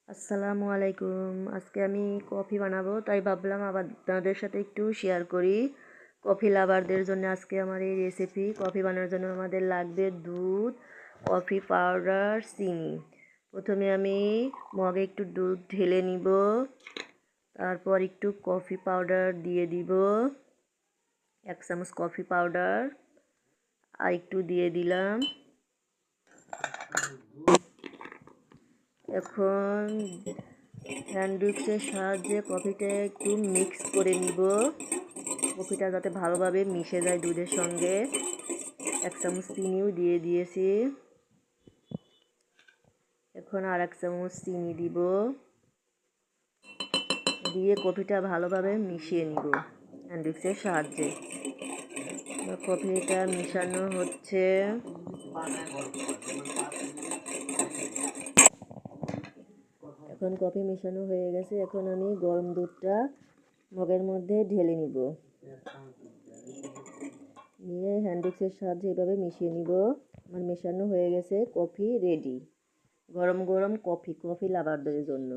আসসালামু আলাইকুম। আজকে আমি কফি বানাবো, তাই ভাবলাম আপনাদের সাথে একটু শেয়ার করি। কফি লাভারদের জন্য আজকে আমার এই রেসিপি। কফি বানানোর জন্য আমাদের লাগবে দুধ, কফি পাউডার, চিনি। প্রথমে আমি মগে একটু দুধ ঢেলে নিব, তারপর একটু কফি পাউডার দিয়ে দিব, 1 চামচ কফি পাউডার আর একটু দিয়ে দিলাম। এখন হ্যান্ড উইক্সের সাহায্যে কফিটা একটু মিক্স করে নিব, কফিটা যাতে ভালোভাবে মিশে যায় দুধের সঙ্গে। 1 চামচ চিনিও দিয়ে দিয়েছি, এখন আর 1 চামচ চিনি দিব, দিয়ে কফিটা ভালোভাবে মিশিয়ে নিব হ্যান্ড উইক্সের সাহায্যে। কফিটা মিশানো হচ্ছে। এখন কফি মেশানো হয়ে গেছে। এখন আমি গরম দুধটা মগের মধ্যে ঢেলে নিব, নিয়ে হ্যান্ড উইক্সের সাহায্যে এভাবে মিশিয়ে নিব। আমার মেশানো হয়ে গেছে, কফি রেডি। গরম গরম কফি লাভারদের জন্য।